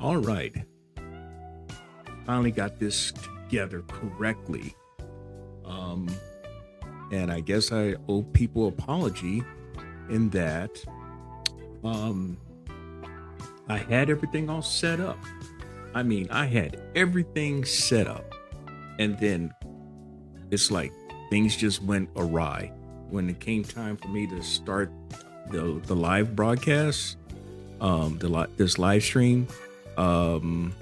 All right. Finally got this together correctly. Um, and I guess I owe people apology in that um, I had everything all set up. I mean, I had everything set up. And then it's like things just went awry. When it came time for me to start the live broadcast, this live stream, um,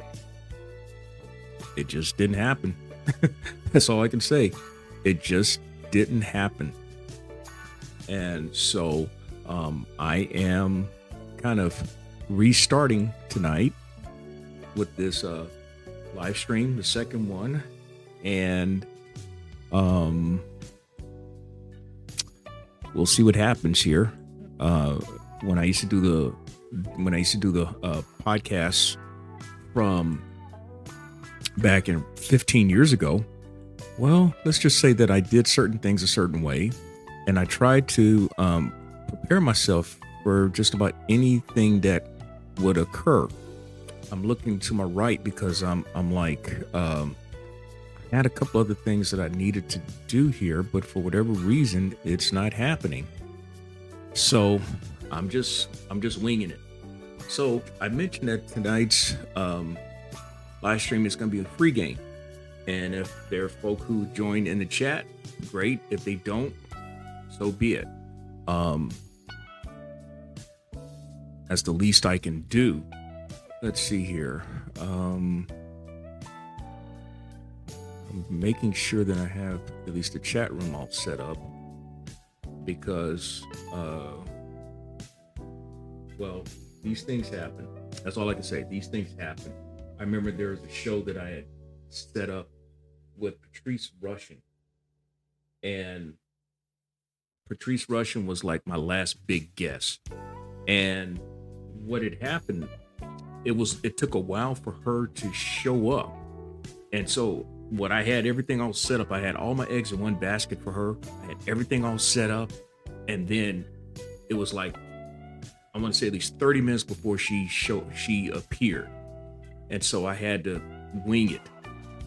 it just didn't happen. That's all I can say. It just didn't happen. And so I am kind of restarting tonight with this live stream, the second one. And we'll see what happens here. When I used to do the podcasts from back in 15 years ago, well, let's just say that I did certain things a certain way, and I tried to prepare myself for just about anything that would occur. I'm looking to my right because I'm like I had a couple other things that I needed to do here, but for whatever reason, it's not happening. So I'm just winging it. So I mentioned that tonight's live stream is going to be a free game. And if there are folk who join in the chat, great. If they don't, so be it. That's the least I can do. Let's see here. I'm making sure that I have at least the chat room all set up because, well, these things happen. That's all I can say. These things happen. I remember there was a show that I had set up with Patrice Rushen, and Patrice Rushen was like my last big guest. And what had happened, it took a while for her to show up. And so what I had everything all set up, I had all my eggs in one basket for her. I had everything all set up. And then it was like, I want to say at least 30 minutes before she appeared. And so I had to wing it.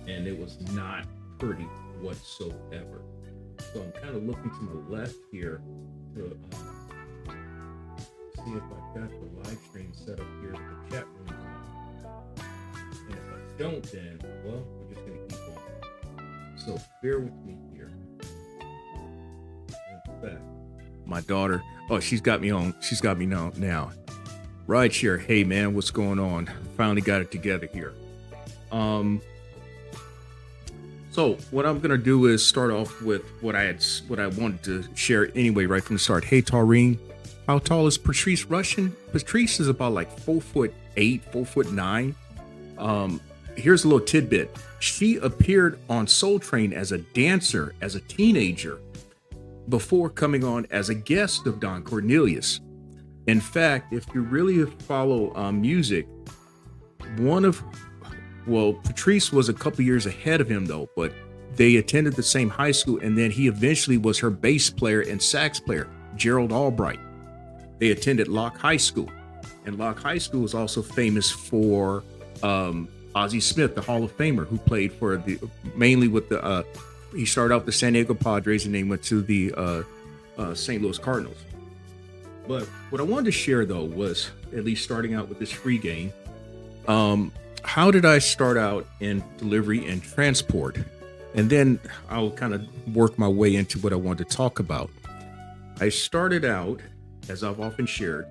And it was not pretty whatsoever. So I'm kind of looking to my left here to see if I've got the live stream set up here for the chat room. And if I don't, then, well, we're just going to keep on. So bear with me here. In fact, my daughter, she's got me on. She's got me now. Right here. Hey, man, what's going on? Finally got it together here. So what I'm gonna do is start off with what I wanted to share anyway, right from the start. Hey, Taurine, how tall is Patrice Rushen? Patrice is about like 4'8", 4'9". Here's a little tidbit. She appeared on Soul Train as a dancer as a teenager before coming on as a guest of Don Cornelius. In fact, if you really follow music, Patrice was a couple years ahead of him though, but they attended the same high school, and then he eventually was her bass player and sax player, Gerald Albright. They attended Locke High School, and Locke High School is also famous for Ozzie Smith, the Hall of Famer, who played for he started out the San Diego Padres and then went to the St. Louis Cardinals. But what I wanted to share though was, at least starting out with this free game, how did I start out in delivery and transport? And then I'll kind of work my way into what I wanted to talk about. I started out, as I've often shared,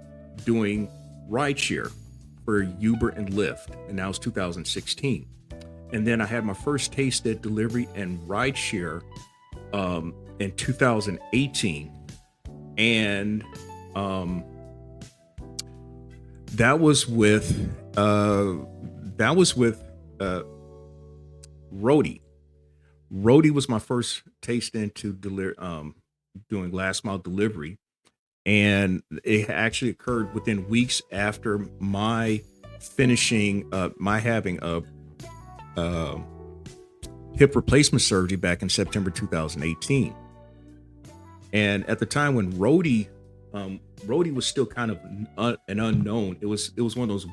doing rideshare for Uber and Lyft, and that was 2016. And then I had my first taste at delivery and rideshare in 2018. And that was with Roadie. Roadie was my first taste into doing last mile delivery, and it actually occurred within weeks after my finishing my having a hip replacement surgery back in September 2018. And at the time when Roadie Rody was still kind of an unknown. It was one of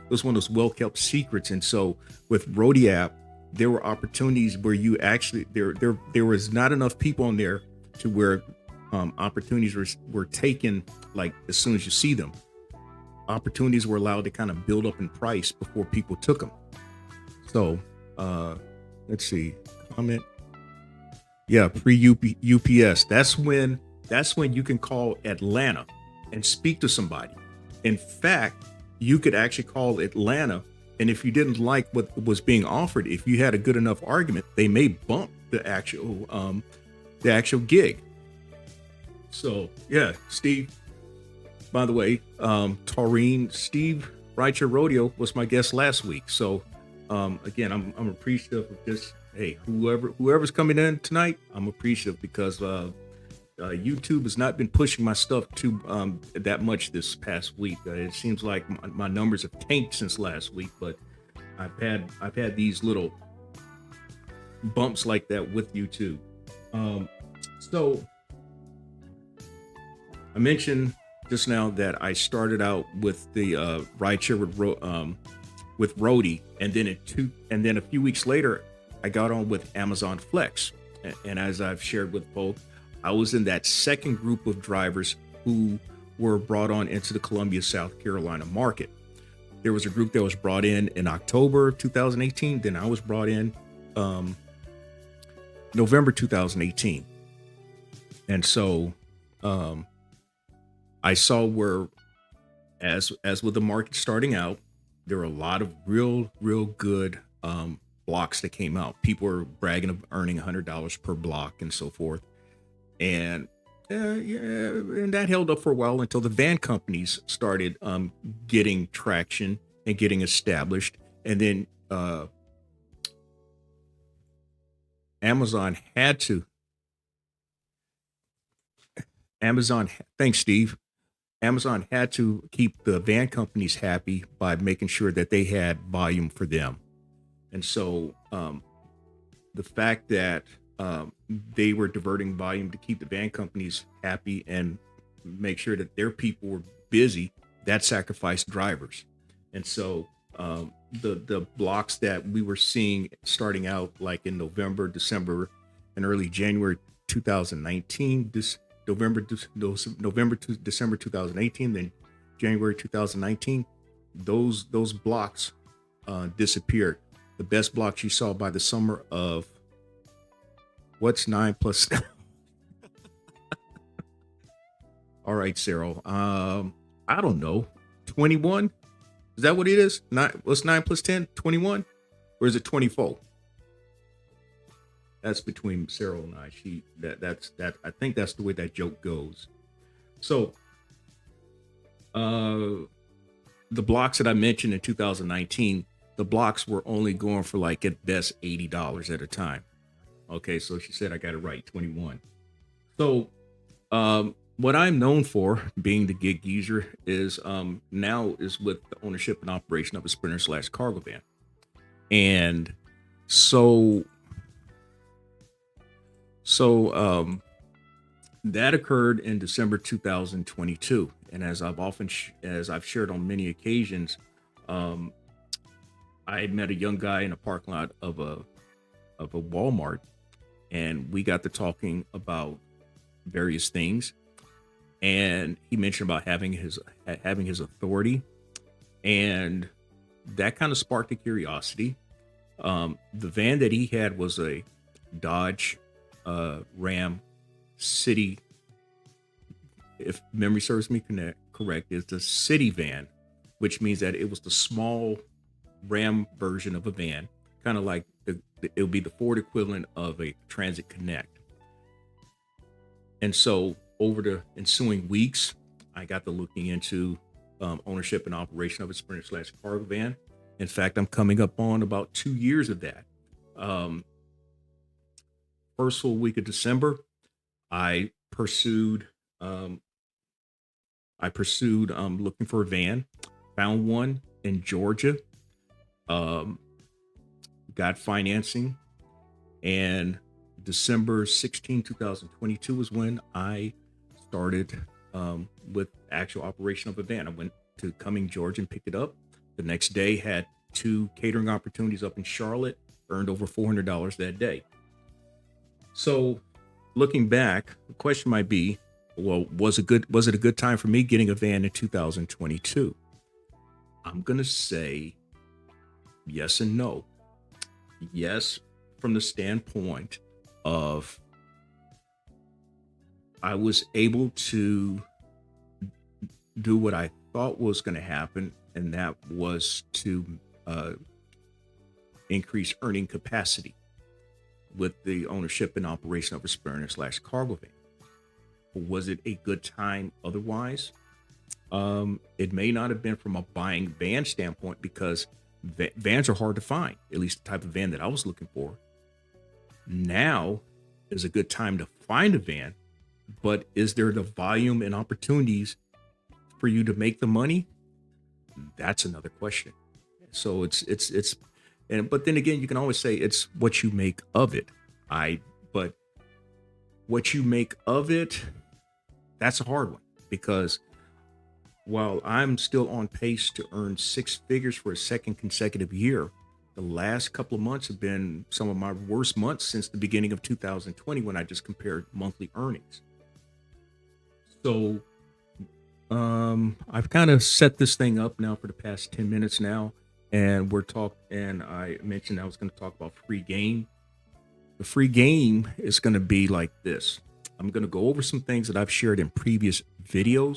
those well kept secrets. And so with Rody app, there were opportunities where you actually there was not enough people on there to where opportunities were taken like as soon as you see them. Opportunities were allowed to kind of build up in price before people took them. So let's see, comment. Yeah, UPS. That's when you can call Atlanta and speak to somebody. In fact, you could actually call Atlanta, and if you didn't like what was being offered, if you had a good enough argument, they may bump the actual gig. So yeah, Steve. By the way, Taurine, Steve Rideshare Rodeo was my guest last week. So again, I'm appreciative of this. Hey, whoever's coming in tonight, I'm appreciative because YouTube has not been pushing my stuff too that much this past week. It seems like my numbers have tanked since last week, but I've had these little bumps like that with YouTube. So I mentioned just now that I started out with the rideshare with Rody, and then a few weeks later, I got on with Amazon Flex, and as I've shared with both, I was in that second group of drivers who were brought on into the Columbia, South Carolina market. There was a group that was brought in October 2018. Then I was brought in November 2018, and so I saw where, as with the market starting out, there were a lot of real good blocks that came out. People were bragging of earning $100 per block and so forth. And and that held up for a while until the van companies started getting traction and getting established. And then Amazon had to. Thanks, Steve. Amazon had to keep the van companies happy by making sure that they had volume for them. And so the fact that they were diverting volume to keep the van companies happy and make sure that their people were busy, that sacrificed drivers. And so the blocks that we were seeing starting out like in November, December, and early January 2019, November to December 2018, then January 2019, those blocks disappeared. The best blocks you saw by the summer of what's 9 plus? All right, Cyril. I don't know. 21? Is that what it is? What's 9 plus 10? 21? Or is it 24? That's between Cyril and I. That's I think that's the way that joke goes. So the blocks that I mentioned in 2019, the blocks were only going for like at best $80 at a time. Okay, so she said I got it right, 21. So what I'm known for, being the gig geezer, is now is with the ownership and operation of a Sprinter / cargo van. And so that occurred in December 2022. And as I've shared on many occasions, I met a young guy in a parking lot of a Walmart, and we got to talking about various things. And he mentioned about having his authority, and that kind of sparked a curiosity. The van that he had was a Dodge Ram City, if memory serves me correct, it's a city van, which means that it was the small Ram version of a van, kind of like it would be the Ford equivalent of a Transit Connect. And so over the ensuing weeks, I got to looking into ownership and operation of a Sprinter / cargo van. In fact, I'm coming up on about 2 years of that. First full week of December, I pursued looking for a van, found one in Georgia, got financing, and December 16, 2022 was when I started with actual operation of a van. I went to Cumming, Georgia, and picked it up. The next day, had two catering opportunities up in Charlotte. Earned over $400 that day. So, looking back, the question might be, well, was it a good time for me getting a van in 2022? I'm gonna say yes and no. Yes, from the standpoint of I was able to do what I thought was going to happen, and that was to uh, increase earning capacity with the ownership and operation of a Sprinter/cargo van. Was it a good time otherwise? It may not have been from a buying van standpoint because vans are hard to find, at least the type of van that I was looking for. Now is a good time to find a van, but is there the volume and opportunities for you to make the money? That's another question. So it's and but then again, you can always say it's what you make of it. I but what you make of it, that's a hard one because while I'm still on pace to earn six figures for a second consecutive year, the last couple of months have been some of my worst months since the beginning of 2020 when I just compared monthly earnings. So I've kind of set this thing up now for the past 10 minutes now, and I mentioned I was going to talk about free game. The free game is going to be like this. I'm going to go over some things that I've shared in previous video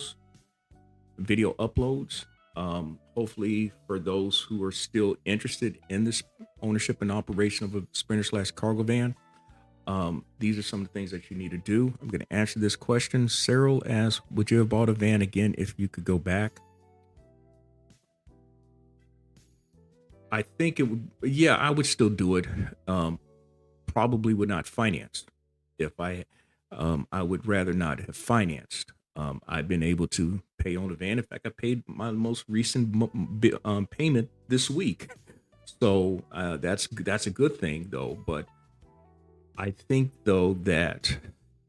uploads. Hopefully, for those who are still interested in this ownership and operation of a Sprinter/cargo van, these are some of the things that you need to do. I'm going to answer this question. Cyril asks, would you have bought a van again if you could go back? I think it would, yeah, I would still do it. Probably would not finance. If I would rather not have financed. I've been able to pay on a van. In fact, I paid my most recent payment this week. So that's a good thing though. But I think though that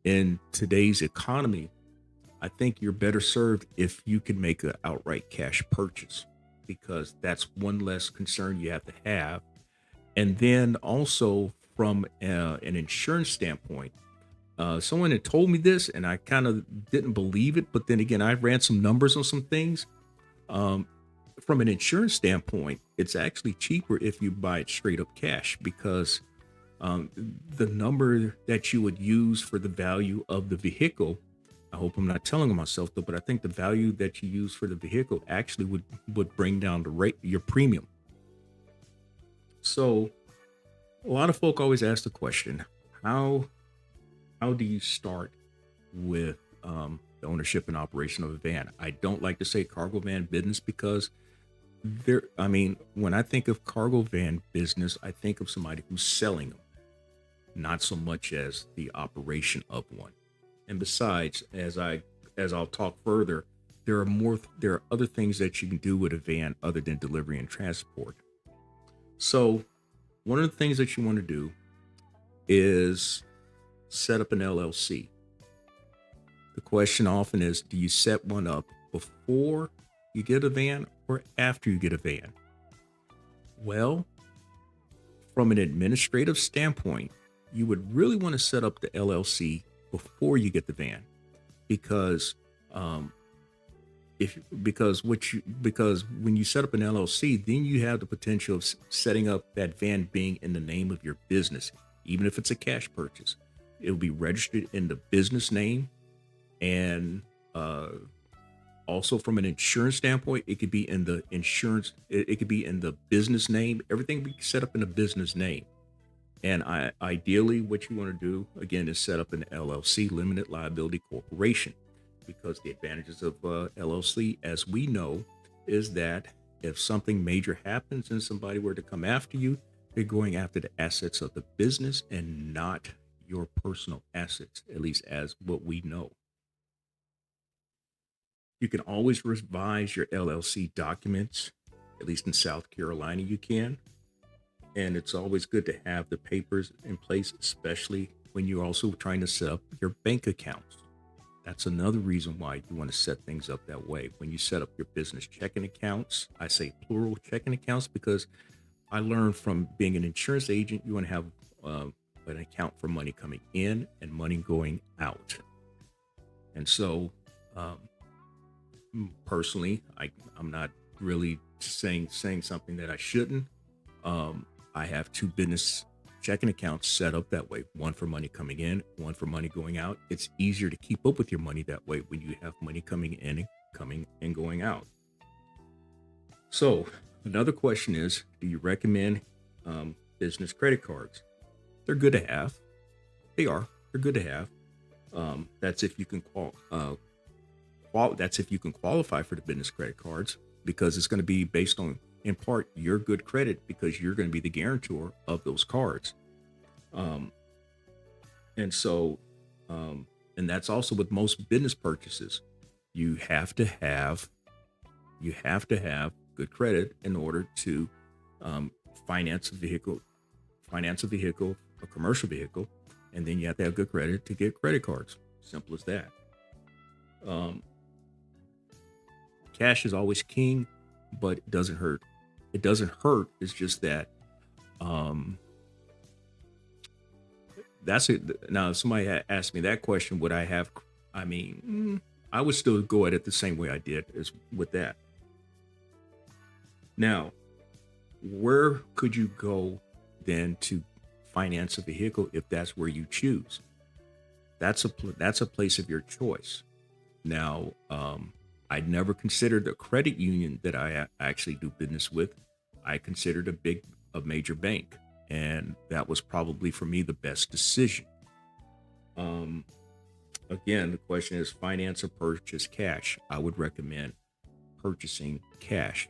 in today's economy, I think you're better served if you can make an outright cash purchase because that's one less concern you have to have. And then also from an insurance standpoint, someone had told me this and I kind of didn't believe it. But then again, I ran some numbers on some things. Um, from an insurance standpoint, it's actually cheaper if you buy it straight up cash because um, the number that you would use for the value of the vehicle. I hope I'm not telling myself though, but I think the value that you use for the vehicle actually would bring down the rate your premium. So a lot of folk always ask the question, how how do you start with the ownership and operation of a van? I don't like to say cargo van business because I mean, when I think of cargo van business, I think of somebody who's selling them, not so much as the operation of one. And besides, as I'll talk further, there are other things that you can do with a van other than delivery and transport. So one of the things that you want to do is set up an LLC. The question often is, do you set one up before you get a van or after you get a van? Well, from an administrative standpoint, you would really want to set up the LLC before you get the van because if because when you set up an LLC, then you have the potential of setting up that van being in the name of your business, even if it's a cash purchase. It will be registered in the business name, and also from an insurance standpoint, it could be in the insurance. It could be in the business name. Everything be set up in a business name. And ideally, what you want to do again is set up an LLC, limited liability corporation, because the advantages of LLC, as we know, is that if something major happens and somebody were to come after you, they're going after the assets of the business and not your personal assets, at least as what we know. You can always revise your LLC documents, at least in South Carolina, you can. And it's always good to have the papers in place, especially when you're also trying to set up your bank accounts. That's another reason why you want to set things up that way. When you set up your business checking accounts, I say plural checking accounts because I learned from being an insurance agent, you want to have uh, an account for money coming in and money going out. And so, um, personally, I'm not really saying something that I shouldn't. I have two business checking accounts set up that way, one for money coming in, one for money going out. It's easier to keep up with your money that way when you have money coming in and coming and going out. So, another question is, do you recommend business credit cards? They're good to have. They are. They're good to have. That's if you can that's if you can qualify for the business credit cards, because it's going to be based on, in part, your good credit, because you're going to be the guarantor of those cards. Um, and so, and that's also with most business purchases. You have to have good credit in order to um, finance a vehicle, a commercial vehicle, and then you have to have good credit to get credit cards. Simple as that. Um, Cash is always king, but it doesn't hurt. It doesn't hurt. It's just that um, that's it. Now, if somebody asked me that question, would I have? I mean, I would still go at it the same way I did as with that. Now, where could you go then to finance a vehicle if that's where you choose? That's a place of your choice. Now, I'd never considered a credit union that I actually do business with. I considered a major bank, and that was probably for me the best decision. Um, Again, the question is finance or purchase cash. I would recommend purchasing cash.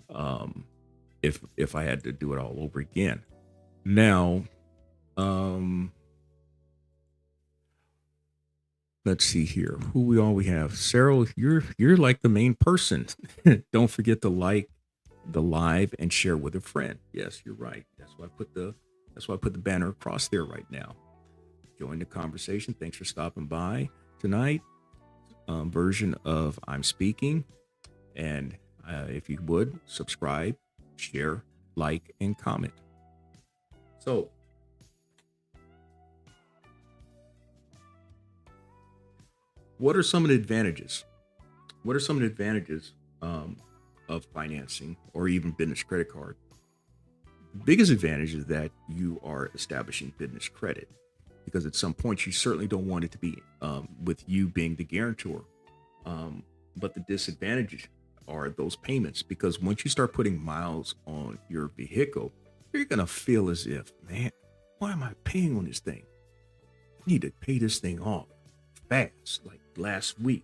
Um, if I had to do it all over again. Now, um, let's see here. Who we have? Sarah, you're like the main person. Don't forget to like the live and share with a friend. Yes, you're right. That's why I put the banner across there right now. Join the conversation. Thanks for stopping by tonight. Version of I'm Speaking. And if you would subscribe, share, like, and comment. So, what are some of the advantages? What are some of the advantages of financing or even business credit card? The biggest advantage is that you are establishing business credit, because at some point you certainly don't want it to be with you being the guarantor. But the disadvantages are those payments, because once you start putting miles on your vehicle, you're gonna feel as if, man, why am I paying on this thing? I need to pay this thing off fast, like last week.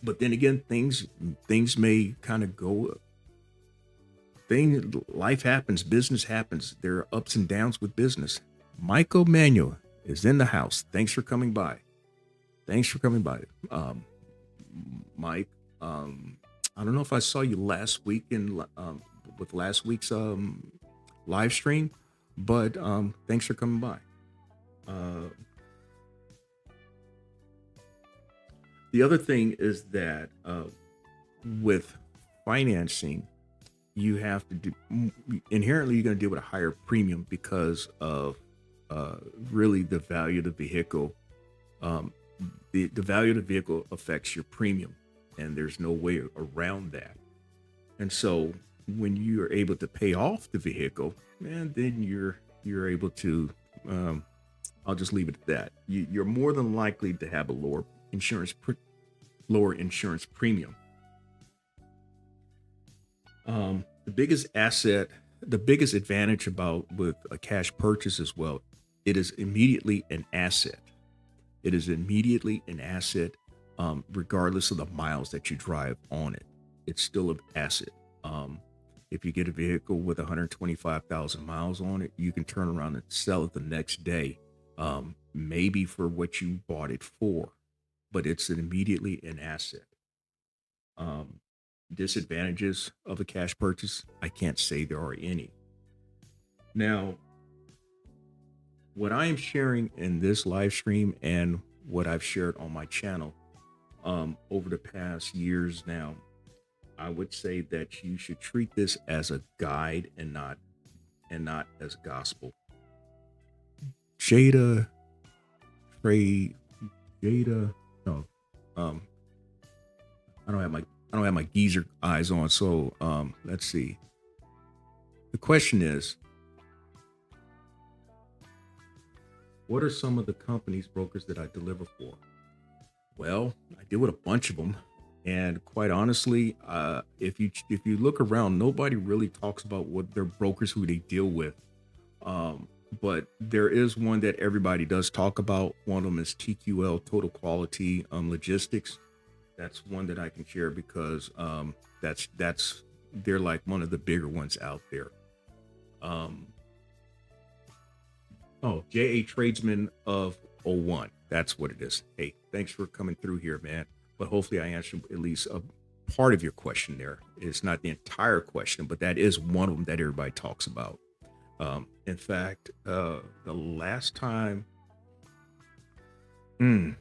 But then again, things may kind of go. Life happens, business happens. There are ups and downs with business. Michael Manuel is in the house. Thanks for coming by. Thanks for coming by, Mike. I don't know if I saw you last week with last week's live stream, but thanks for coming by. Uh, the other thing is that with financing, you have to do inherently you're going to deal with a higher premium because of really the value of the vehicle. Um, the value of the vehicle affects your premium, and there's no way around that. And so when you are able to pay off the vehicle, man, then you're able to. I'll just leave it at that. You're more than likely to have a lower insurance premium. The biggest advantage about with a cash purchase as well, it is immediately an asset. It is immediately an asset, regardless of the miles that you drive on it. It's still an asset. If you get a vehicle with 125,000 miles on it, you can turn around and sell it the next day, maybe for what you bought it for, but it's immediately an asset. Um, Disadvantages of a cash purchase, I can't say there are any. Now, what I am sharing in this live stream and what I've shared on my channel over the past years now, I would say that you should treat this as a guide and not as gospel. Jada Trade Jada no um I don't have my geezer eyes on, so let's see. The question is, what are some of the companies brokers that I deliver for? Well, I deal with a bunch of them, and quite honestly, if you look around, nobody really talks about what their brokers who they deal with. Um, but there is one that everybody does talk about. One of them is TQL, Total Quality Logistics. That's one that I can share because that's they're like one of the bigger ones out there. Um, oh, JA Tradesman of '01. That's what it is. Hey, thanks for coming through here, man. But hopefully I answered at least a part of your question there. It's not the entire question, but that is one of them that everybody talks about. In fact, the last time, mm,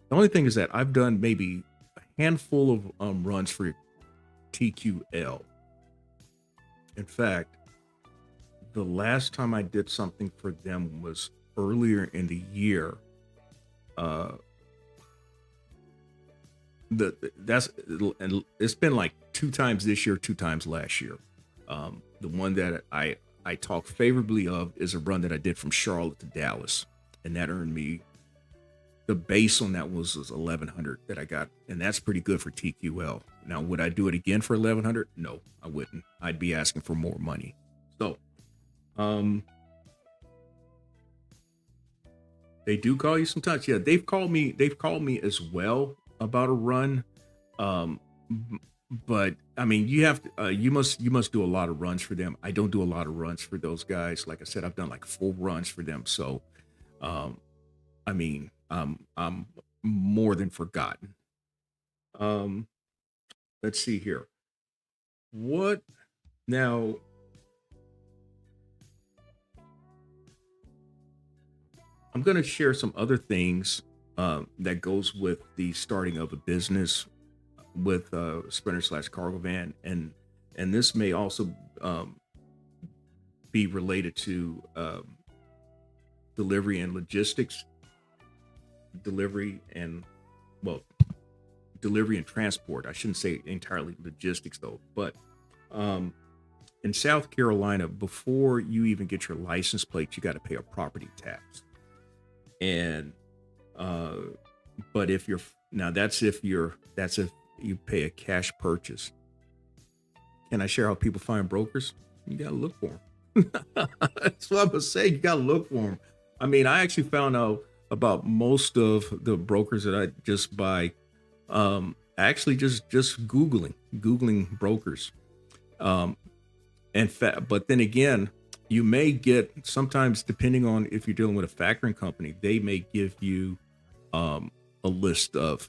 the only thing is that I've done maybe a handful of runs for TQL. In fact, the last time I did something for them was earlier in the year. Uh, and it's been like two times this year, two times last year. The one that I talk favorably of is a run that I did from Charlotte to Dallas, and that earned me the base on that was 1100 that I got, and that's pretty good for TQL. Now, would I do it again for 1100? No, I wouldn't. I'd be asking for more money. So, um, they do call you sometimes. Yeah, they've called me. They've called me as well about a run. Um, but I mean, you must do a lot of runs for them. I don't do a lot of runs for those guys. Like I said, I've done like 4 runs for them. So, um, I mean, I'm more than forgotten. Um, let's see here. What now? I'm going to share some other things that goes with the starting of a business with Sprinter slash Cargo Van, and this may also um, be related to delivery and logistics, delivery and well, delivery and transport. I shouldn't say entirely logistics though, but um, in South Carolina, before you even get your license plate, you got to pay a property tax. And uh, but if you're now that's if you pay a cash purchase. Can I share how people find brokers? You gotta look for them. That's what I'm gonna say. You gotta look for them. I mean, I actually found out about most of the brokers that I just buy. Actually, just googling brokers. Um, but then again, you may get sometimes depending on if you're dealing with a factoring company, they may give you a list of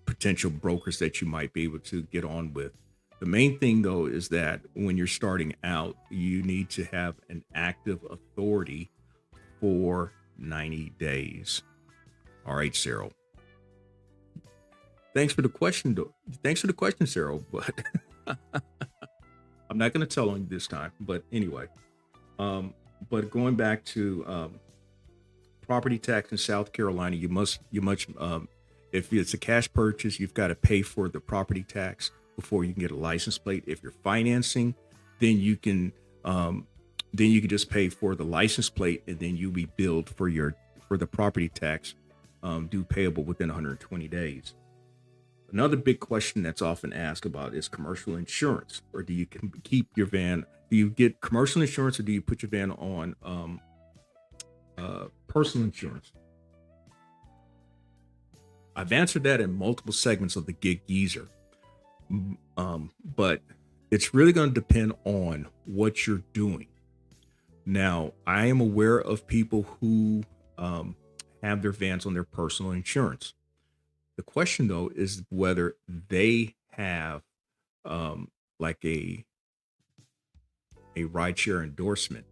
potential brokers that you might be able to get on with. The main thing though is that when you're starting out, you need to have an active authority for 90 days. All right, Cyril. Thanks for the question. Thanks for the question, Cyril. But I'm not going to tell on you this time. But anyway, but going back to property tax in South Carolina, you must if it's a cash purchase, you've got to pay for the property tax before you can get a license plate. If you're financing, then you can just pay for the license plate, and then you'll be billed for the property tax due payable within 120 days. Another big question that's often asked about is commercial insurance, or do you keep your van? Do you get commercial insurance, or do you put your van on personal insurance? I've answered that in multiple segments of the Gig Geezer, but it's really going to depend on what you're doing. Now, I am aware of people who have their vans on their personal insurance. The question, though, is whether they have like a rideshare endorsement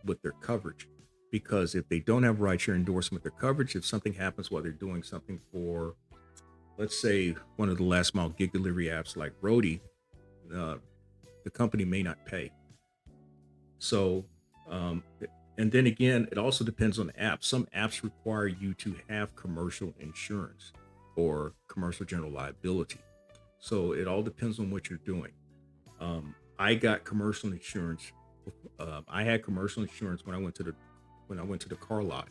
with their coverage. because if they don't have rideshare endorsement or coverage, if something happens while they're doing something for, let's say, one of the last mile gig delivery apps like Roadie, uh, the company may not pay. So, um, and then again, it also depends on the app. Some apps require you to have commercial insurance or commercial general liability. So it all depends on what you're doing. I got commercial insurance. I had commercial insurance when I went to the car lot.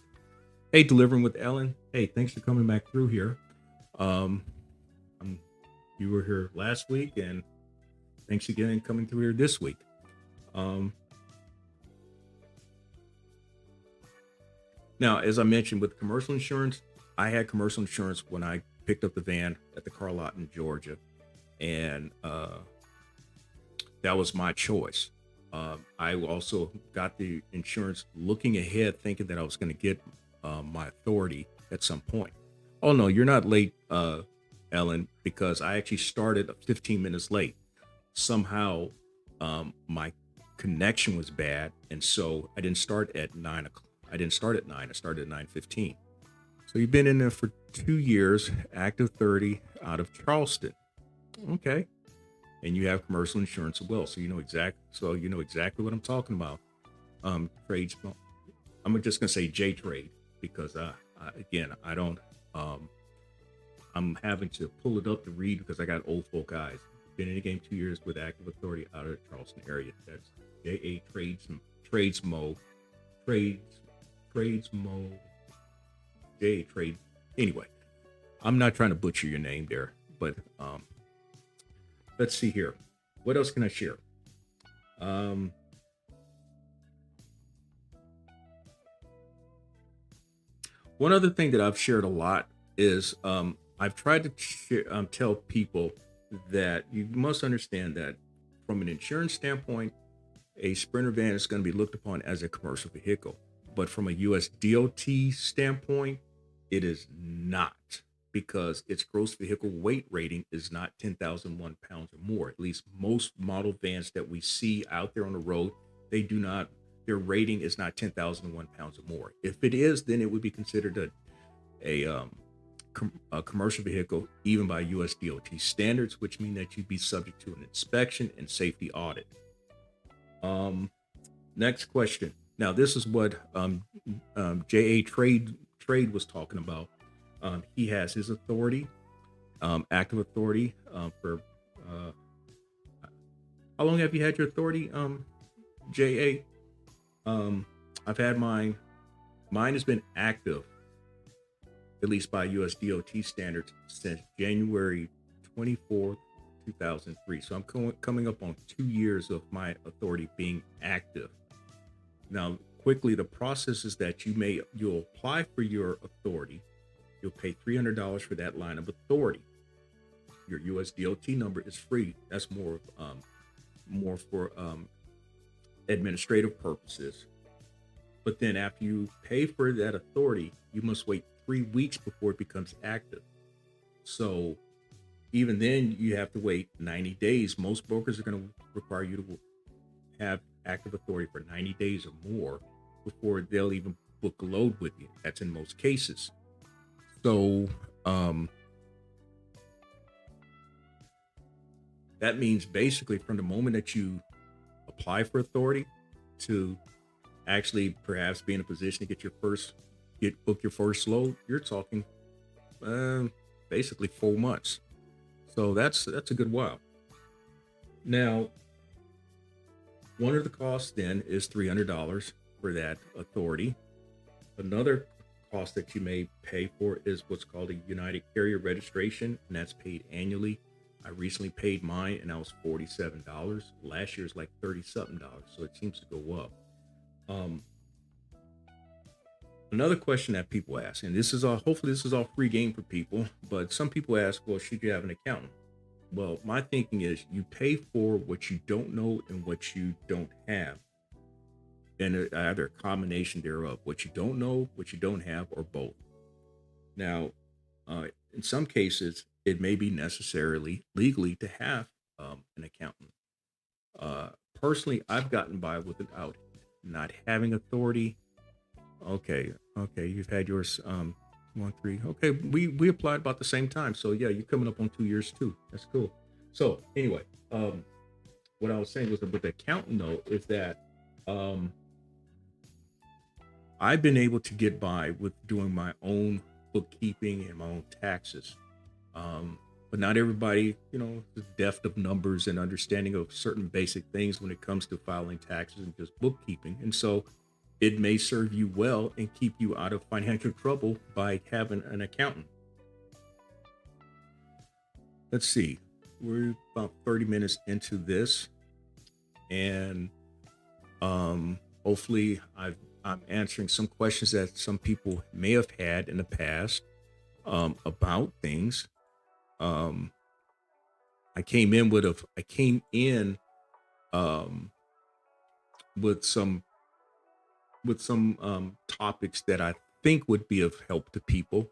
Hey, delivering with Ellen. Hey, thanks for coming back through here. Um, um, you were here last week, and thanks again coming through here this week. Um, Now, as I mentioned with commercial insurance, I had commercial insurance when I picked up the van at the car lot in Georgia, and that was my choice. I also got the insurance looking ahead, thinking that I was going to get my authority at some point. Oh no, you're not late, Ellen, because I actually started 15 minutes late. Somehow, my connection was bad, and so I didn't start at 9 o'clock. I didn't start at 9. I started at 9:15. So you've been in there for 2 years, active 30 out of Charleston. Okay, and you have commercial insurance as well, so you know exactly what I'm talking about. Trades. I'm just gonna say J Trade because again I don't. Um, I'm having to pull it up to read because I got old folk eyes. Been in the game 2 years with active authority out of the Charleston area. That's JA Tradesmo Trades Tradesmo JA Trade. Anyway, I'm not trying to butcher your name there, but let's see here. What else can I share? Um, One other thing that I've shared a lot is I've tried to tell people that you must understand that from an insurance standpoint, a Sprinter van is going to be looked upon as a commercial vehicle. But from a US DOT standpoint, it is not because its gross vehicle weight rating is not 10,001 pounds or more. At least most model vans that we see out there on the road, they do not, their rating is not 10,001 pounds or more. If it is, then it would be considered a commercial vehicle, even by US DOT standards, which mean that you'd be subject to an inspection and safety audit. Um, Next question. Now, this is what JA Trade was talking about. He has his authority, active authority for. Uh, how long have you had your authority, JA? I've had mine. Mine has been active, at least by US DOT standards, since January 24th, 2003. So I'm coming up on 2 years of my authority being active. Now, quickly, the process is that you'll apply for your authority. You'll pay $300 for that line of authority. Your US DOT number is free. That's more for administrative purposes. But then after you pay for that authority, you must wait 3 weeks before it becomes active. So even then, you have to wait 90 days. Most brokers are going to require you to have active authority for 90 days or more before they'll even book a load with you. That's in most cases. So that means basically from the moment that you apply for authority to actually perhaps be in a position to book your first load, you're talking basically 4 months. So that's a good while. Now, one of the costs then is $300 for that authority. Another cost that you may pay for is what's called a United Carrier registration, and that's paid annually. I recently paid mine, and that was $47. Last year's like 30 something dollars, so it seems to go up. Um, Another question that people ask, and hopefully this is all free game for people, but some people ask, well, should you have an accountant? Well, my thinking is you pay for what you don't know and what you don't have, and either a combination thereof, what you don't know, what you don't have, or both. Now, in some cases, it may be necessarily legally to have an accountant. Personally, I've gotten by without not having authority Okay, okay, you've had yours 1 3. Okay, we applied about the same time, so yeah, you're coming up on 2 years too. That's cool. So anyway, what I was saying was that with the accountant though is that um I've been able to get by with doing my own bookkeeping and my own taxes. Um, but not everybody, is deft of numbers and understanding of certain basic things when it comes to filing taxes and just bookkeeping. And so it may serve you well and keep you out of financial trouble by having an accountant. Let's see, we're about 30 minutes into this, and hopefully I'm answering some questions that some people may have had in the past about things. Um, I came in um, with some topics that I think would be of help to people,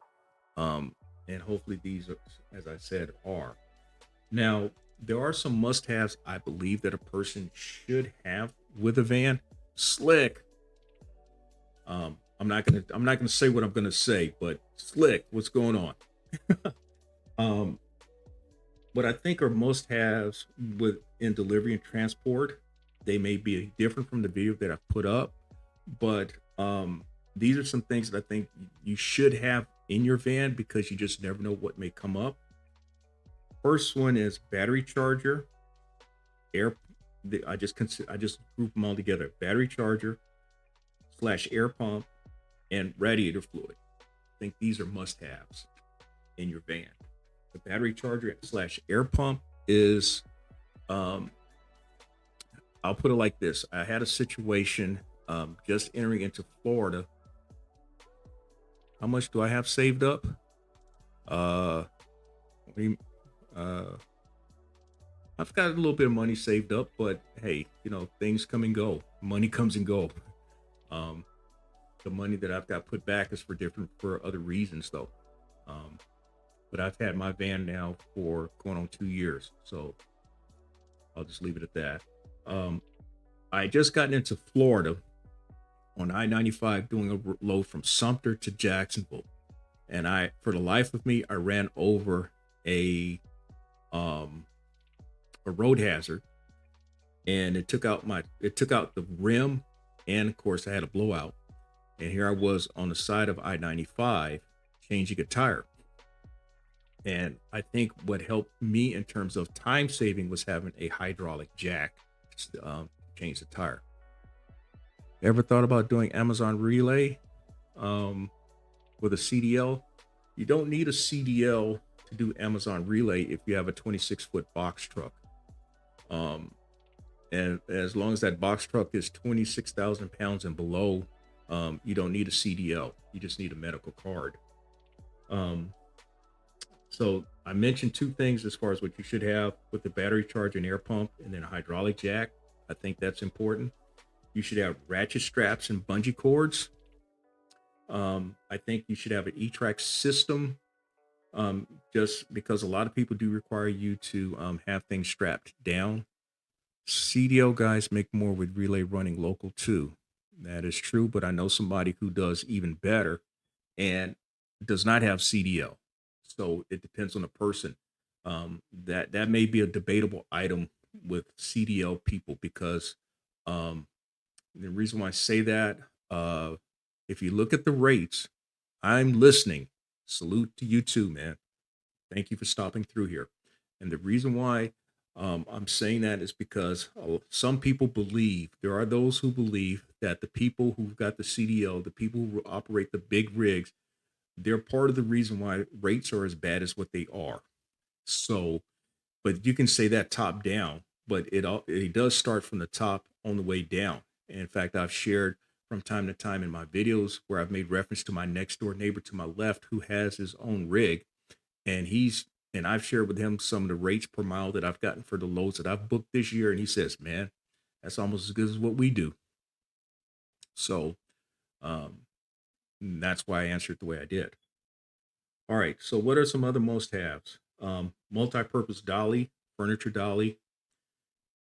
and hopefully these, as I said, are. Now there are some must-haves I believe that a person should have with a van. Slick. I'm not gonna say what I'm gonna say, but Slick, what's going on? Um, what I think are must-haves with in delivery and transport, they may be different from the video that I've put up, but these are some things that I think you should have in your van because you just never know what may come up. First one is battery charger, air. I just group them all together: battery charger slash air pump and radiator fluid. I think these are must-haves in your van. The battery charger slash air pump is, um, I'll put it like this. I had a situation just entering into Florida. How much do I have saved up? Uh, uh, I've got a little bit of money saved up, but hey, things come and go. Money comes and go. Um, the money that I've got put back is for other reasons though. Um, but I've had my van now for going on 2 years, so I'll just leave it at that. Um, I just gotten into Florida on I-95 doing a load from Sumter to Jacksonville, and for the life of me, I ran over a um a road hazard, and it took out the rim, and of course I had a blowout, and here I was on the side of I-95 changing a tire. And I think what helped me in terms of time saving was having a hydraulic jack to change the tire. Ever thought about doing Amazon Relay um, with a CDL? You don't need a CDL to do Amazon Relay if you have a 26-foot box truck. Um, and as long as that box truck is 26,000 pounds and below, you don't need a CDL. You just need a medical card. Um, so I mentioned two things as far as what you should have with the battery charger and air pump, and then a hydraulic jack. I think that's important. You should have ratchet straps and bungee cords. I think you should have an E-Track system, just because a lot of people do require you to have things strapped down. CDL guys make more with relay running local too. That is true, but I know somebody who does even better and does not have CDL. So it depends on the person. That may be a debatable item with CDL people because um, the reason why I say that, uh, if you look at the rates, I'm listening. Salute to you too, man. Thank you for stopping through here. And the reason why I'm saying that is because some people believe, there are those who believe that the people who've got the CDL, the people who operate the big rigs, they're part of the reason why rates are as bad as what they are. So, but you can say that top down, but it does start from the top on the way down. And in fact, I've shared from time to time in my videos where I've made reference to my next door neighbor to my left who has his own rig, and I've shared with him some of the rates per mile that I've gotten for the loads that I've booked this year, and he says, "Man, that's almost as good as what we do." So um, that's why I answered the way I did. All right. So what are some other must-haves? Multi-purpose dolly, furniture dolly,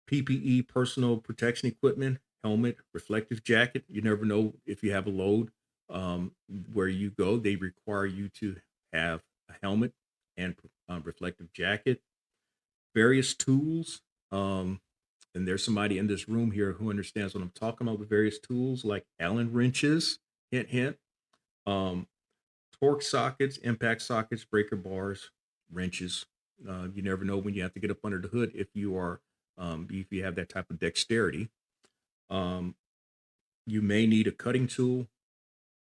PPE, personal protection equipment, helmet, reflective jacket. You never know if you have a load. Um, where you go, they require you to have a helmet and reflective jacket, various tools. Um, and there's somebody in this room here who understands what I'm talking about with various tools like Allen wrenches, hint, hint, um, torque sockets, impact sockets, breaker bars, wrenches. You never know when you have to get up under the hood if you have that type of dexterity. Um, you may need a cutting tool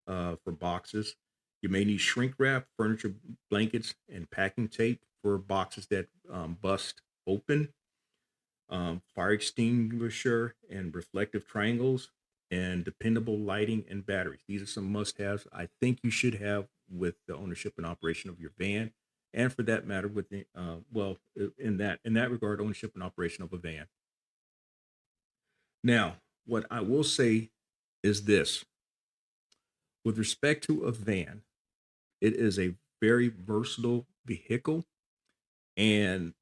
for boxes. You may need shrink wrap, furniture blankets, and packing tape for boxes that bust open. Fire extinguisher and reflective triangles, and dependable lighting and batteries. These are some must-haves I think you should have with the ownership and operation of your van, and for that matter, with the in that regard, ownership and operation of a van. Now, what I will say is this: with respect to a van, it is a very versatile vehicle, and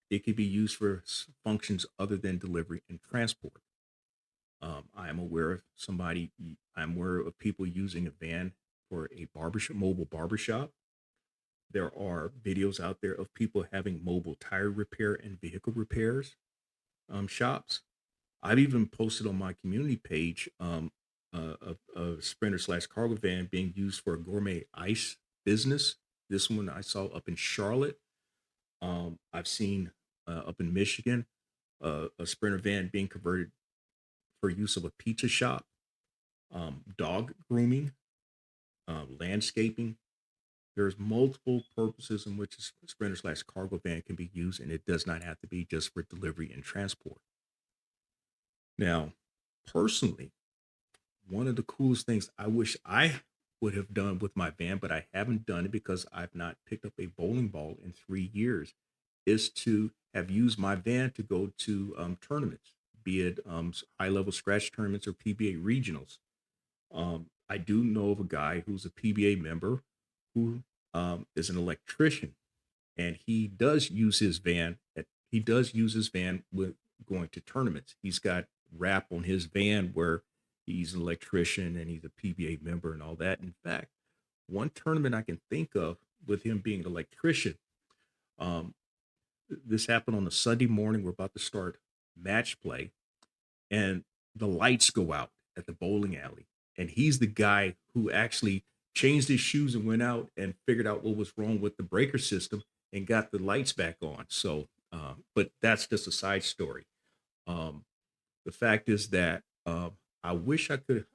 it can be used for functions other than delivery and transport. I am aware of I'm aware of people using a van for a barbershop, mobile barbershop. There are videos out there of people having mobile tire repair and vehicle repairs shops. I've even posted on my community page a Sprinter slash cargo van being used for a gourmet ice business. This one I saw up in Charlotte. I've seen up in Michigan a Sprinter van being converted for use of a pizza shop, dog grooming, landscaping. There's multiple purposes in which a Sprinter slash cargo van can be used, and it does not have to be just for delivery and transport. Now, personally, one of the coolest things I wish I would have done with my van, but I haven't done it because I've not picked up a bowling ball in 3 years, is to have used my van to go to tournaments, be it high level scratch tournaments or PBA regionals. I do know of a guy who's a PBA member who is an electrician, and he does use his van with going to tournaments. He's got rap on his van where he's an electrician and he's a PBA member and all that. In fact, one tournament I can think of with him being an electrician, um, this happened on a Sunday morning. We're about to start match play, and the lights go out at the bowling alley. And he's the guy who actually changed his shoes and went out and figured out what was wrong with the breaker system and got the lights back on. So, but that's just a side story. Um, the fact is that I wish I could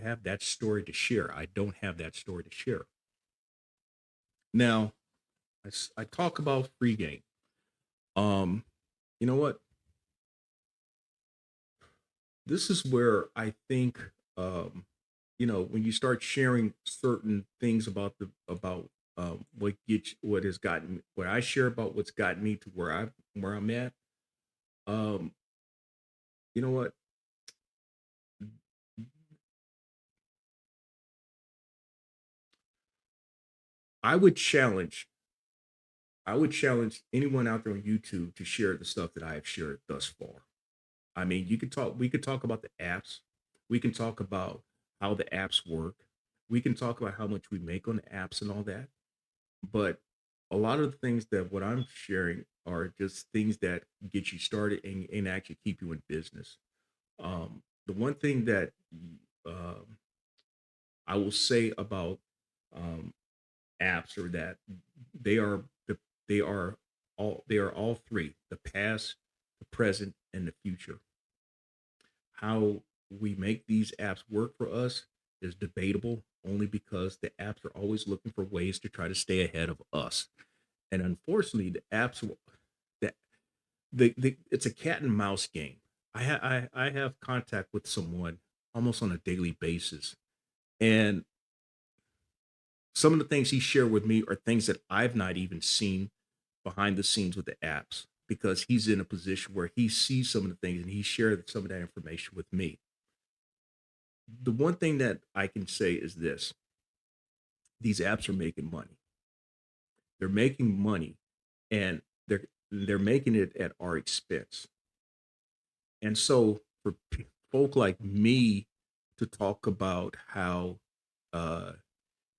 have that story to share. I don't have that story to share. Now, I talk about free game. Um, you know what? This is where I think when you start sharing certain things about the about what has gotten what I share about what's gotten me to where I'm at. Um, you know what? I would challenge I would challenge anyone out there on YouTube to share the stuff that I have shared thus far. I mean, we could talk about the apps. We can talk about how the apps work. We can talk about how much we make on the apps and all that. But a lot of the things that what I'm sharing are just things that get you started and actually keep you in business. The one thing that um, I will say about um, apps are that they are the they are all three: the past, the present, and the future. How we make these apps work for us is debatable only because the apps are always looking for ways to try to stay ahead of us. And unfortunately, the apps that it's a cat and mouse game. I have contact with someone almost on a daily basis, and some of the things he shared with me are things that I've not even seen behind the scenes with the apps because he's in a position where he sees some of the things and he shared some of that information with me. The one thing that I can say is this: these apps are making money. They're making money, and they're making it at our expense. And so for folk like me to talk about how uh,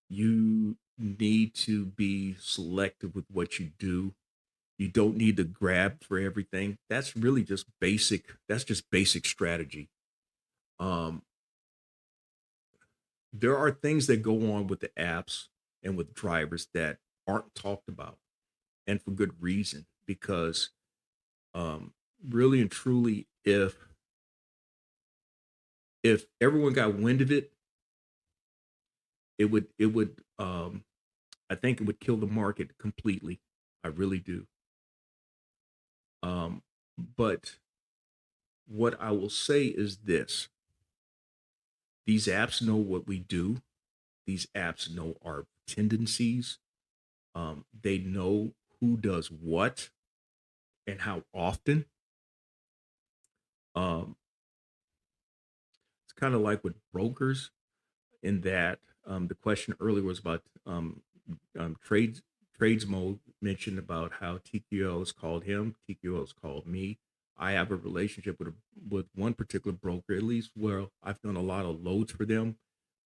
you need to be selective with what you do. You don't need to grab for everything. That's really just basic. That's just basic strategy. Um, there are things that go on with the apps and with drivers that aren't talked about, and for good reason. Because um, really and truly, if everyone got wind of it, it would I think it would kill the market completely. I really do. Um, but what I will say is this: these apps know what we do. These apps know our tendencies. They know who does what and how often. Um, it's kind of like with brokers, in that the question earlier was about trades. Tradesmo mentioned about how TQL has called him, TQL has called me. I have a relationship with one particular broker, at least where I've done a lot of loads for them.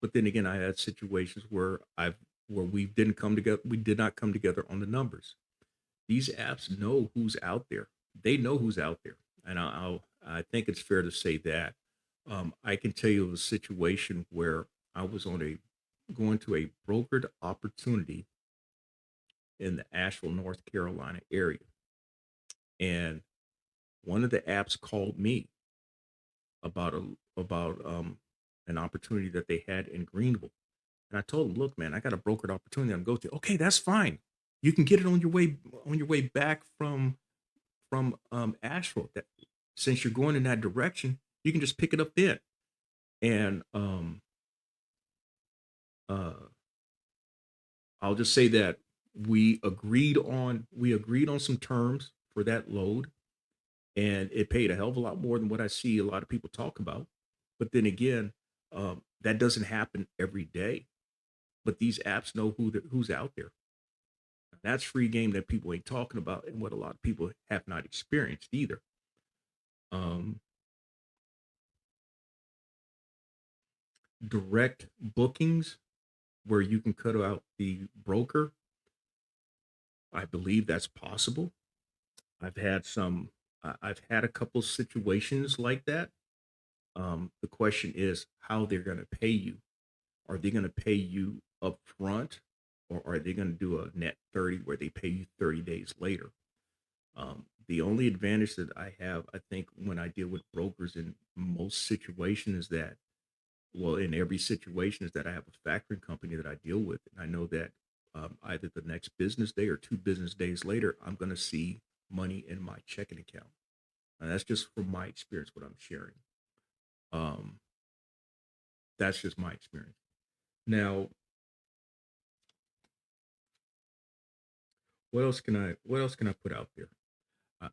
But then again, I had situations where we didn't come together. We did not come together on the numbers. These apps know who's out there. They know who's out there, and I think it's fair to say that. I can tell you of a situation where I was on a going to a brokered opportunity in the Asheville, North Carolina area, and one of the apps called me about about an opportunity that they had in Greenville, and I told them, "Look, man, I got a brokered opportunity I'm going to. Okay, that's fine. You can get it on your way back from Asheville. That since you're going in that direction, you can just pick it up then." And uh, I'll just say that we agreed on some terms for that load, and it paid a hell of a lot more than what I see a lot of people talk about. But then again, that doesn't happen every day. But these apps know who's out there. That's free game that people ain't talking about, and what a lot of people have not experienced either. Um, Direct bookings where you can cut out the broker, I believe that's possible. I've had some. I've had a couple situations like that. The question is how they're going to pay you. Are they going to pay you up front, or are they going to do a net 30 where they pay you 30 days later? The only advantage that I have, I think, when I deal with brokers in most situations is that, well, in every situation, is that I have a factoring company that I deal with. And I know that either the next business day or two business days later, I'm going to see money in my checking account. And that's just from my experience, what I'm sharing. Um, that's just my experience. Now, what else can I put out there? Uh,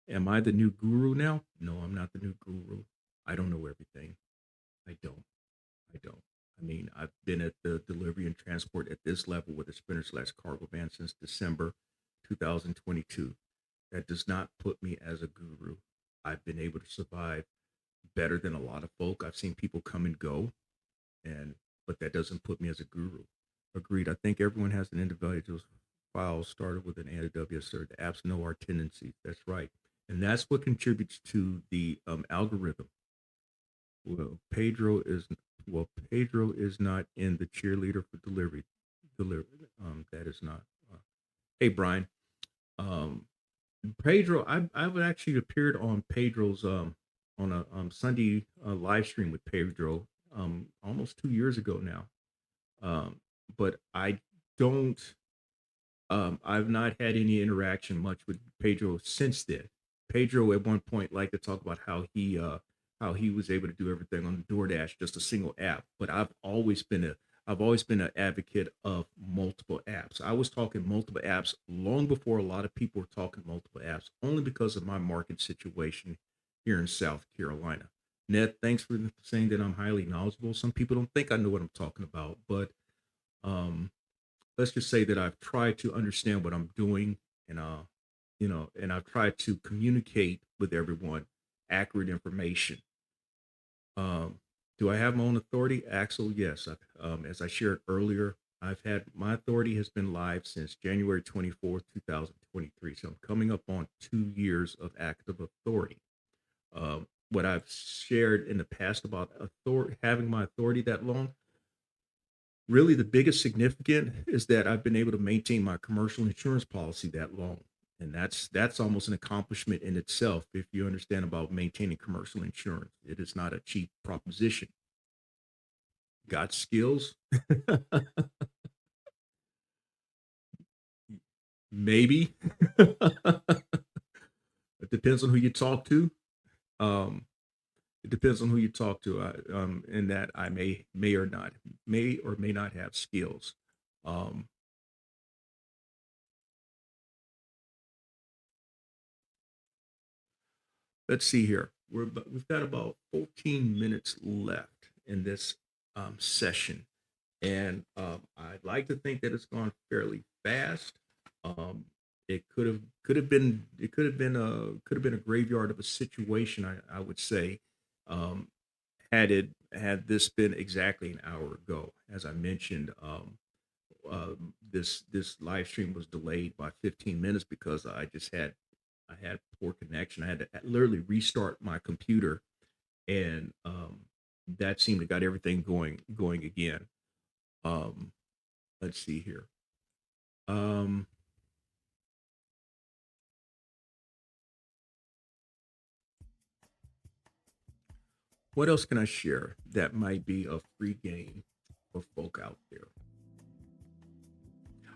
am I the new guru now? No, I'm not the new guru. I don't know everything. I don't. I don't. I mean, I've been at the delivery and transport at this level with a sprinter slash cargo van since December 2022. That does not put me as a guru. I've been able to survive better than a lot of folk. I've seen people come and go, and but that doesn't put me as a guru. Agreed. I think everyone has an individual file started with an AWS. The apps know our tendencies. That's right, and that's what contributes to the algorithm. Well, Pedro is not in the cheerleader for delivery. Delivery. That is not. Hey, Brian. Um, Pedro, I've actually appeared on Pedro's on a Sunday live stream with Pedro almost 2 years ago now. Um, but I don't. I've not had any interaction much with Pedro since then. Pedro at one point liked to talk about how he was able to do everything on DoorDash, just a single app. But I've always been an advocate of multiple apps. I was talking multiple apps long before a lot of people were talking multiple apps, only because of my market situation here in South Carolina. Ned, thanks for saying that I'm highly knowledgeable. Some people don't think I know what I'm talking about, but um, let's just say that I've tried to understand what I'm doing, and and I've tried to communicate with everyone accurate information. Um, do I have my own authority? Axel, yes. As I shared earlier, I've had my authority has been live since January 24th, 2023. So I'm coming up on 2 years of active authority. What I've shared in the past about having my authority that long, really the biggest significant is that I've been able to maintain my commercial insurance policy that long. And that's almost an accomplishment in itself if you understand about maintaining commercial insurance. It is not a cheap proposition. Got skills? Maybe. It depends on who you talk to. Um, it depends on who you talk to. In that I may or may not have skills. Um, let's see here. We've got about 14 minutes left in this session, and I'd like to think that it's gone fairly fast. Um, it could have been a graveyard of a situation. I would say, um, had this been exactly an hour ago. As I mentioned, this live stream was delayed by 15 minutes because I had poor connection. I had to literally restart my computer, and that seemed to got everything going again. Um, let's see here. Um, what else can I share that might be a free game for folk out there?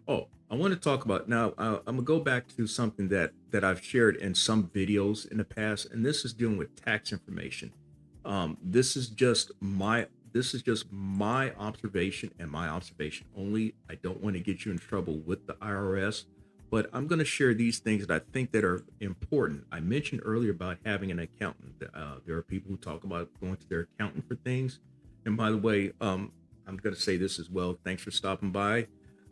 Oh, I want to talk about now. I'm gonna go back to something that I've shared in some videos in the past, and this is dealing with tax information. This is just my observation and my observation only. I don't want to get you in trouble with the IRS, but I'm going to share these things that I think that are important. I mentioned earlier about having an accountant. There are people who talk about going to their accountant for things. And by the way, I'm going to say this as well. Thanks for stopping by.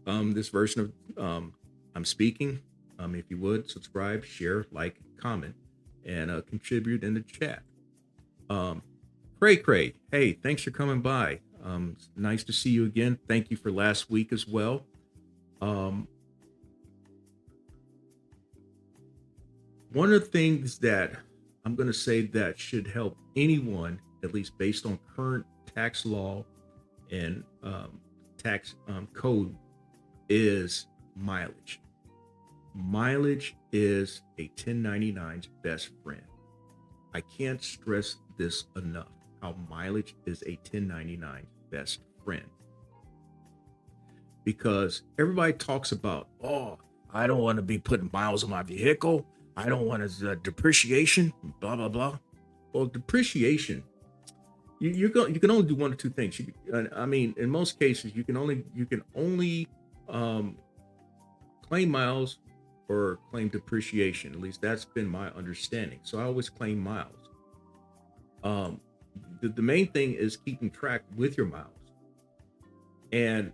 This version of I'm speaking. If you would subscribe, share, like, comment, and contribute in the chat. Um, Cray, hey, thanks for coming by. It's nice to see you again. Thank you for last week as well. Um, one of the things that I'm going to say that should help anyone, at least based on current tax law and tax code, is mileage. Mileage is a 1099's best friend. I can't stress this enough. How mileage is a 1099 best friend, because everybody talks about, oh, I don't want to be putting miles on my vehicle. I don't want depreciation, blah blah blah. Well, depreciation, you can only do one or two things. I mean, in most cases, you can only um, claim miles or claim depreciation. At least that's been my understanding. So I always claim miles. Um, the main thing is keeping track with your miles. And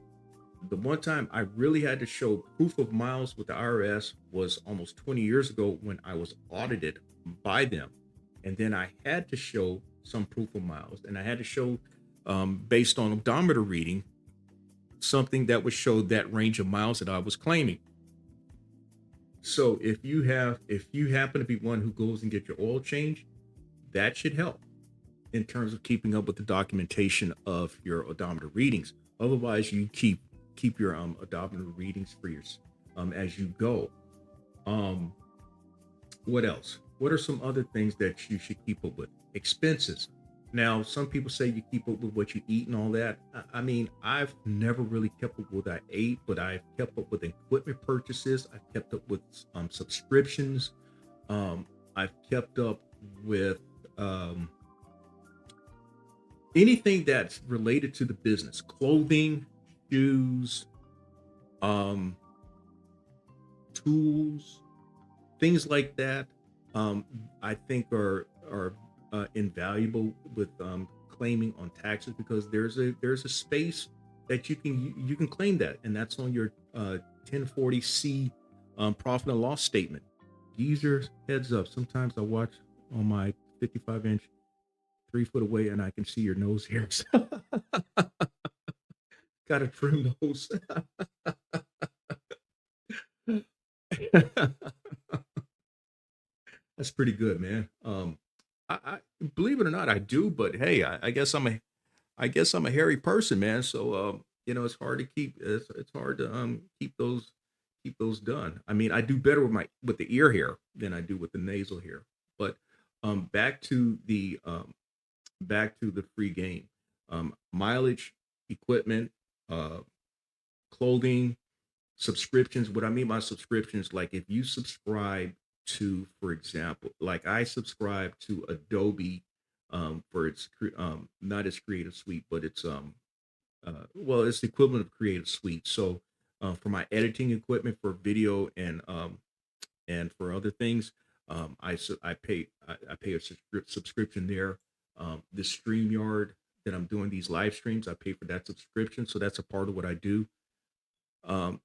the one time I really had to show proof of miles with the IRS was almost 20 years ago when I was audited by them. And then I had to show some proof of miles, and I had to show, based on odometer reading, something that would show that range of miles that I was claiming. So if you happen to be one who goes and get your oil change, that should help in terms of keeping up with the documentation of your odometer readings. Otherwise, you keep your odometer readings for your as you go. Um, what else? What are some other things that you should keep up with? Expenses. Now, some people say you keep up with what you eat and all that. I mean, I've never really kept up with what I ate, but I've kept up with equipment purchases. I've kept up with subscriptions. Um, I've kept up with um, anything that's related to the business, clothing, shoes, um, tools, things like that. um, I think are invaluable with claiming on taxes, because there's a space that you can claim that, and that's on your 1040C profit and loss statement. These are heads up. Sometimes I watch on my 55-inch 3 foot away and I can see your nose hairs. Gotta trim those. That's pretty good, man. I believe it or not, I do, but hey, I guess I'm a hairy person, man. So it's hard to keep it's hard to keep those done. I mean, I do better with the ear hair than I do with the nasal hair. But back to the free game. Mileage, equipment, uh clothing, subscriptions. What I mean by subscriptions, like if you subscribe to, for example, like I subscribe to Adobe for its not its Creative Suite, but it's well, it's the equivalent of Creative Suite. So for my editing equipment for video and for other things, I pay a subscription there. The StreamYard that I'm doing these live streams, I pay for that subscription, so that's a part of what I do. um,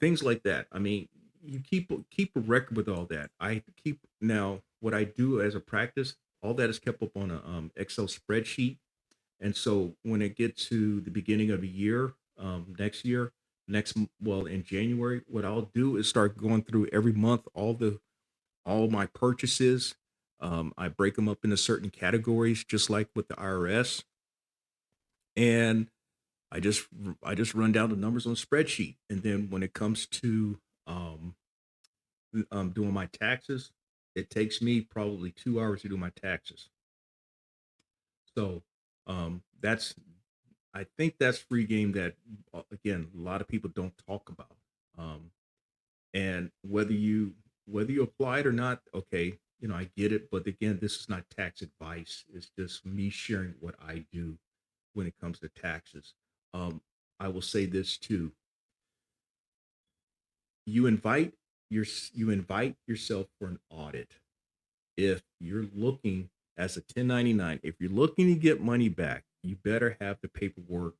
Things like that. I mean, you keep a record with all that. I keep now what I do as a practice. All that is kept up on a Excel spreadsheet, and so when it gets to the beginning of the year, next year, well in January, what I'll do is start going through every month all my purchases. I break them up into certain categories, just like with the IRS, and I just run down the numbers on a spreadsheet, and then when it comes to um, doing my taxes, it takes me probably 2 hours to do my taxes. So that's I think that's free game that again a lot of people don't talk about. Um, and whether you apply it or not, okay, I get it. But again, this is not tax advice. It's just me sharing what I do when it comes to taxes. Um, I will say this too: you invite you invite yourself for an audit if you're looking as a 1099. If you're looking to get money back, you better have the paperwork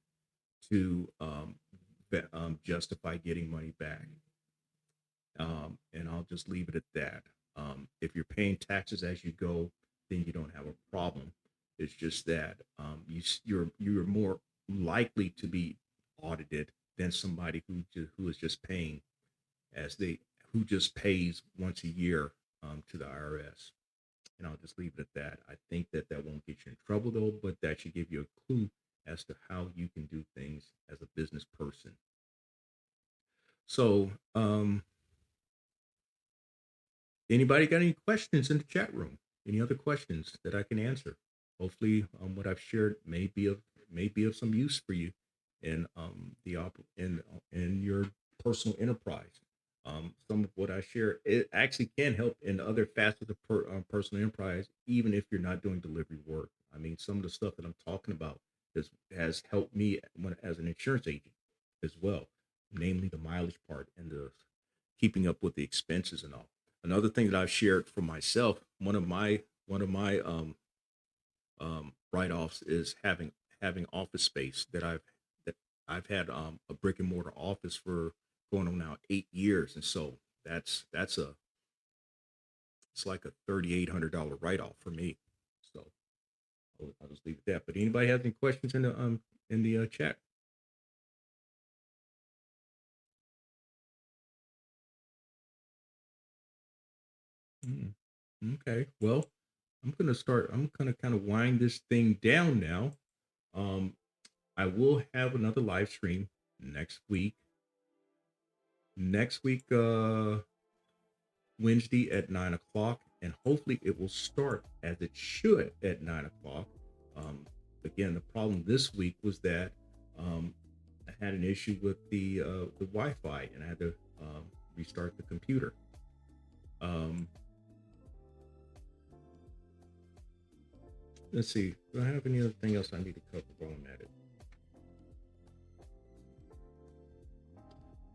to justify getting money back. And I'll just leave it at that. If you're paying taxes as you go, then you don't have a problem. It's just that you're more likely to be audited than somebody who is just paying as they who just pays once a year to the IRS. And I'll just leave it at that. I think that that won't get you in trouble though, but that should give you a clue as to how you can do things as a business person. So, anybody got any questions in the chat room? Any other questions that I can answer? Hopefully, what I've shared may be of some use for you in in your personal enterprise. Some of what I share it actually can help in other facets of personal enterprise, even if you're not doing delivery work. I mean, some of the stuff that I'm talking about has helped me as an insurance agent as well, namely the mileage part and the keeping up with the expenses and all. Another thing that I've shared for myself, one of my write offs is having office space that I've had a brick and mortar office for going on now 8 years, and so that's a it's like a $3,800 write off for me. So I'll just leave it at that. But anybody have any questions in the chat? Mm, okay, well, I'm gonna kind of wind this thing down now. Um, I will have another live stream next week. Next week, Wednesday at 9 o'clock, and hopefully it will start as it should at 9 o'clock. Um, Again, the problem this week was that um, I had an issue with the Wi-Fi, and I had to restart the computer. Um, let's see. Do I have any other thing else I need to cover while I'm at it?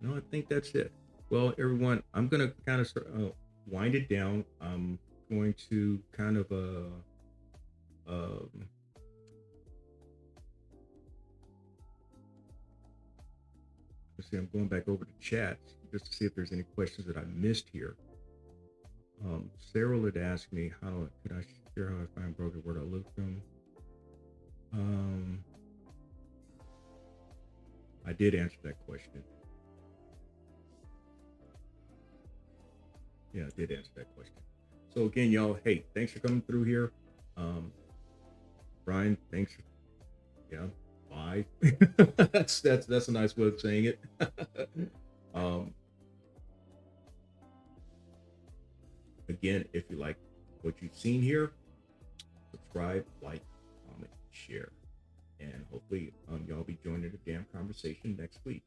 No, I think that's it. Well, everyone, I'm gonna kind of wind it down. I'm going to kind of um, let's see. I'm going back over to chat just to see if there's any questions that I missed here. Sarah had asked me how could I share how I find broker where to look from. Um, I did answer that question. Yeah, I did answer that question. So again, y'all, hey, thanks for coming through here. Brian, thanks. Yeah, bye. That's a nice way of saying it. um, again, if you like what you've seen here, subscribe, like, comment, share, and hopefully y'all be joining the damn conversation next week.